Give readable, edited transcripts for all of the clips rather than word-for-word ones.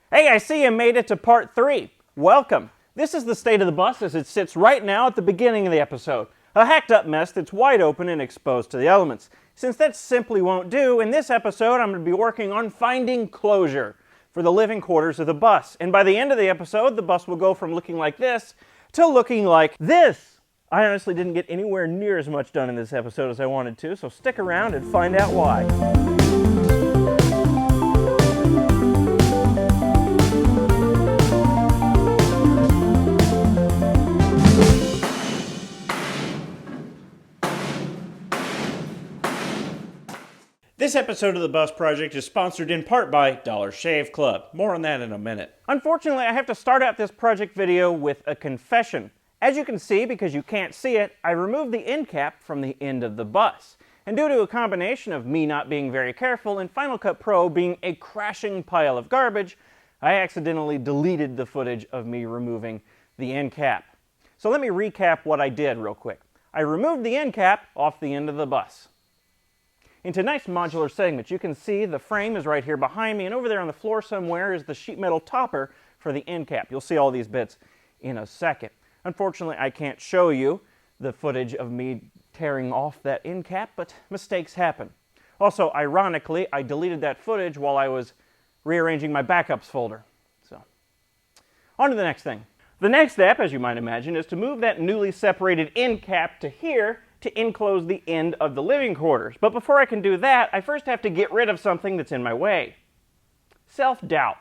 Hey, I see you made it to part 3. Welcome. This is the state of the bus as it sits right now at the beginning of the episode. A hacked up mess that's wide open and exposed to the elements. Since that simply won't do, in this episode I'm going to be working on finding closure for the living quarters of the bus. And by the end of the episode, the bus will go from looking like this to looking like this. I honestly didn't get anywhere near as much done in this episode as I wanted to, so stick around and find out why. This episode of the Bus Project is sponsored in part by Dollar Shave Club. More on that in a minute. Unfortunately, I have to start out this project video with a confession. As you can see, because you can't see it, I removed the end cap from the end of the bus. And due to a combination of me not being very careful and Final Cut Pro being a crashing pile of garbage, I accidentally deleted the footage of me removing the end cap. So let me recap what I did real quick. I removed the end cap off the end of the bus. Into nice modular segments, you can see the frame is right here behind me, and over there on the floor somewhere is the sheet metal topper for the end cap. You'll see all these bits in a second. Unfortunately, I can't show you the footage of me tearing off that end cap, but mistakes happen. Also, ironically, I deleted that footage while I was rearranging my backups folder. So, on to the next thing. The next step, as you might imagine, is to move that newly separated end cap to here to enclose the end of the living quarters. But before I can do that, I first have to get rid of something that's in my way. Self-doubt.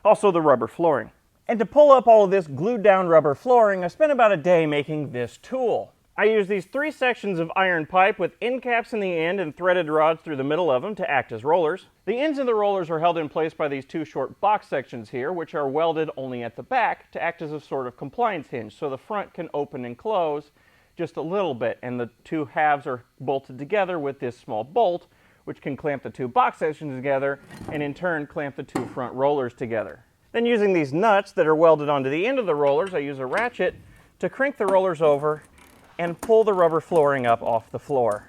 Also the rubber flooring. And to pull up all of this glued down rubber flooring, I spent about a day making this tool. I used these 3 sections of iron pipe with end caps in the end and threaded rods through the middle of them to act as rollers. The ends of the rollers are held in place by these 2 short box sections here, which are welded only at the back to act as a sort of compliance hinge, so the front can open and close just a little bit, and the 2 halves are bolted together with this small bolt, which can clamp the 2 box sections together and in turn clamp the 2 front rollers together. Then using these nuts that are welded onto the end of the rollers, I use a ratchet to crank the rollers over and pull the rubber flooring up off the floor.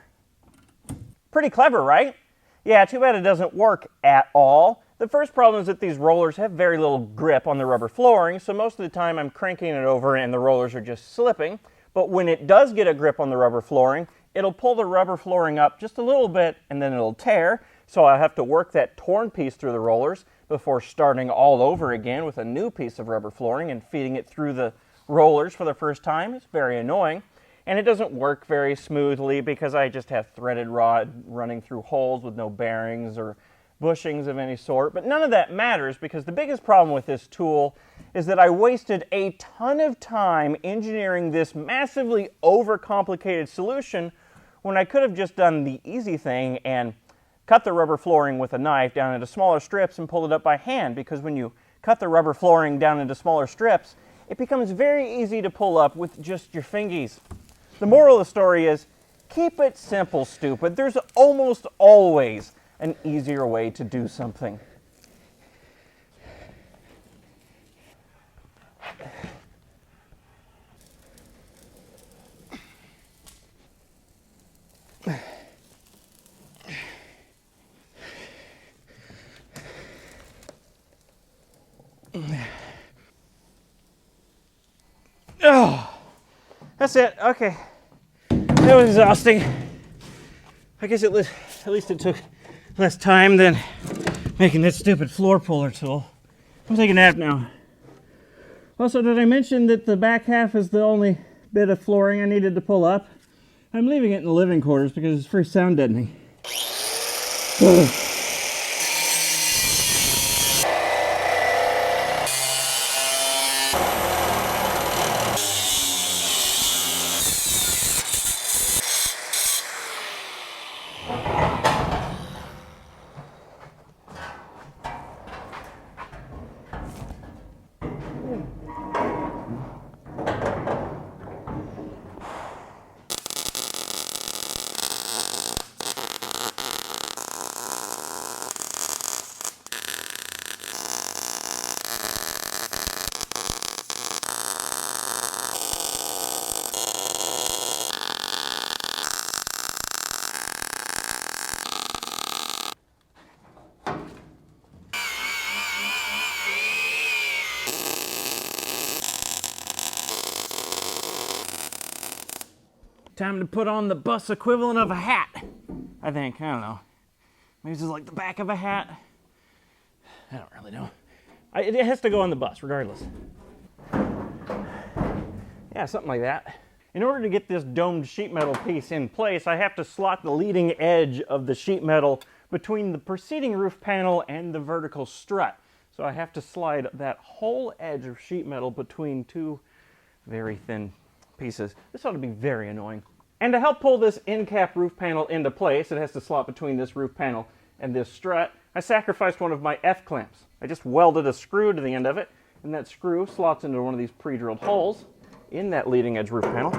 Pretty clever, right? Yeah, too bad it doesn't work at all. The first problem is that these rollers have very little grip on the rubber flooring, so most of the time I'm cranking it over and the rollers are just slipping. But when it does get a grip on the rubber flooring, it'll pull the rubber flooring up just a little bit and then it'll tear. So I have to work that torn piece through the rollers before starting all over again with a new piece of rubber flooring and feeding it through the rollers for the first time. It's very annoying. And it doesn't work very smoothly because I just have threaded rod running through holes with no bearings or bushings of any sort. But none of that matters because the biggest problem with this tool is that I wasted a ton of time engineering this massively overcomplicated solution when I could have just done the easy thing and cut the rubber flooring with a knife down into smaller strips and pulled it up by hand, because when you cut the rubber flooring down into smaller strips, it becomes very easy to pull up with just your fingies. The moral of the story is, keep it simple, stupid. There's almost always an easier way to do something. Oh, that's it. Okay. That was exhausting. I guess at least it took less time than making that stupid floor puller tool. I'm taking a nap now. Also, did I mention that the back half is the only bit of flooring I needed to pull up? I'm leaving it in the living quarters because it's free sound deadening. time to put on the bus equivalent of a hat. I think, I don't know. Maybe this is like the back of a hat. I don't really know. It has to go on the bus, regardless. Yeah, something like that. In order to get this domed sheet metal piece in place, I have to slot the leading edge of the sheet metal between the preceding roof panel and the vertical strut. So I have to slide that whole edge of sheet metal between two very thin pieces. This ought to be very annoying. And to help pull this end cap roof panel into place, it has to slot between this roof panel and this strut. I sacrificed one of my F-clamps. I just welded a screw to the end of it, and that screw slots into one of these pre-drilled holes in that leading edge roof panel.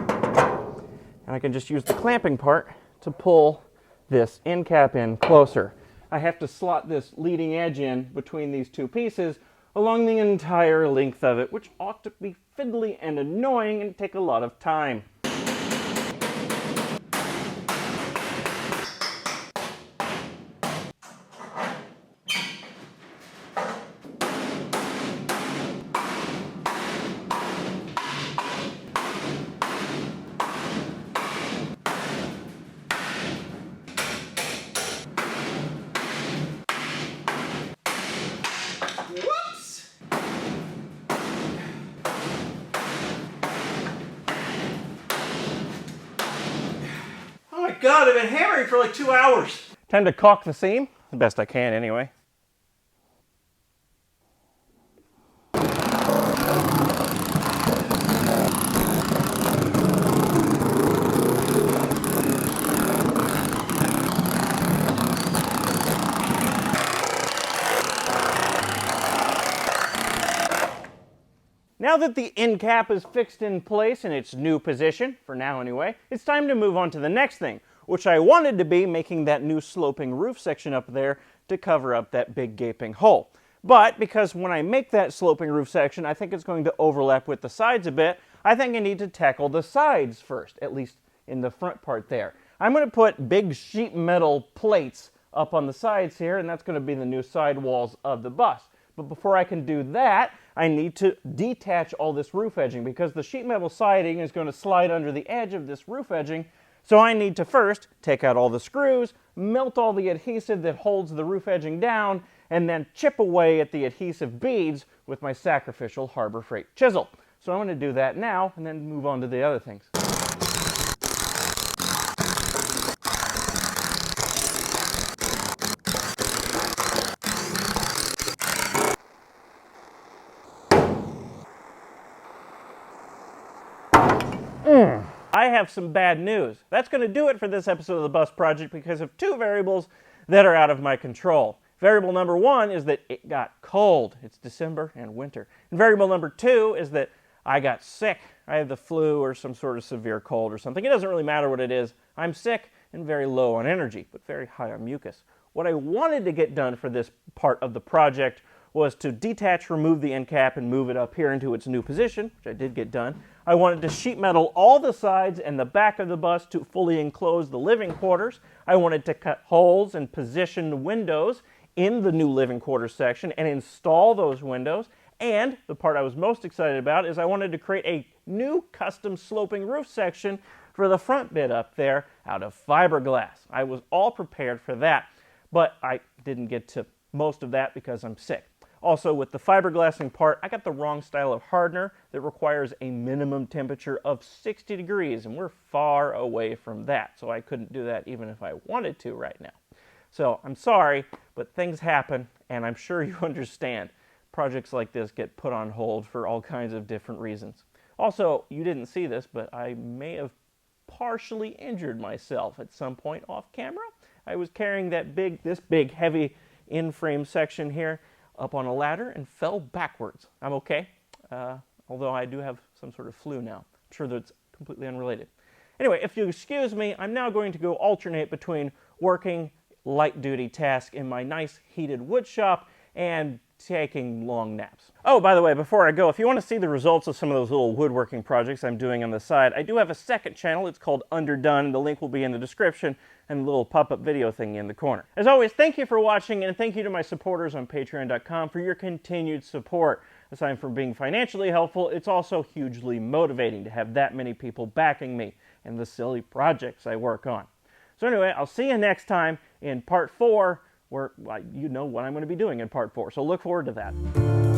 And I can just use the clamping part to pull this end cap in closer. I have to slot this leading edge in between these two pieces along the entire length of it, which ought to be fiddly and annoying and take a lot of time. Whoops! Oh my god, I've been hammering for like 2 hours. Time to caulk the seam, the best I can anyway. Now that the end cap is fixed in place in its new position, for now anyway, it's time to move on to the next thing, which I wanted to be making that new sloping roof section up there to cover up that big gaping hole. But because when I make that sloping roof section, I think it's going to overlap with the sides a bit, I think I need to tackle the sides first, at least in the front part there. I'm going to put big sheet metal plates up on the sides here, and that's going to be the new side walls of the bus. But before I can do that, I need to detach all this roof edging because the sheet metal siding is going to slide under the edge of this roof edging. So I need to first take out all the screws, melt all the adhesive that holds the roof edging down, and then chip away at the adhesive beads with my sacrificial Harbor Freight chisel. So I'm going to do that now and then move on to the other things. I have some bad news. That's going to do it for this episode of the Bus Project because of two variables that are out of my control. Variable number one is that it got cold. It's December and winter. And variable number two is that I got sick. I have the flu or some sort of severe cold or something. It doesn't really matter what it is. I'm sick and very low on energy, but very high on mucus. What I wanted to get done for this part of the project was to detach, remove the end cap, and move it up here into its new position, which I did get done. I wanted to sheet metal all the sides and the back of the bus to fully enclose the living quarters. I wanted to cut holes and position windows in the new living quarters section and install those windows. And the part I was most excited about is I wanted to create a new custom sloping roof section for the front bit up there out of fiberglass. I was all prepared for that, but I didn't get to most of that because I'm sick. Also, with the fiberglassing part, I got the wrong style of hardener that requires a minimum temperature of 60 degrees, and we're far away from that, so I couldn't do that even if I wanted to right now. So I'm sorry, but things happen, and I'm sure you understand. Projects like this get put on hold for all kinds of different reasons. Also, you didn't see this, but I may have partially injured myself at some point off camera. I was carrying this big, heavy in-frame section here up on a ladder and fell backwards. I'm okay, although I do have some sort of flu now. I'm sure that's completely unrelated. Anyway, if you excuse me, I'm now going to go alternate between working light-duty tasks in my nice heated wood shop and taking long naps. Oh, by the way, before I go, if you want to see the results of some of those little woodworking projects I'm doing on the side, I do have a second channel. It's called Underdone. The link will be in the description and a little pop-up video thingy in the corner. As always, thank you for watching, and thank you to my supporters on Patreon.com for your continued support. Aside from being financially helpful, it's also hugely motivating to have that many people backing me. and the silly projects I work on. So anyway, I'll see you next time in part 4, where, well, you know what I'm going to be doing in part 4, so look forward to that.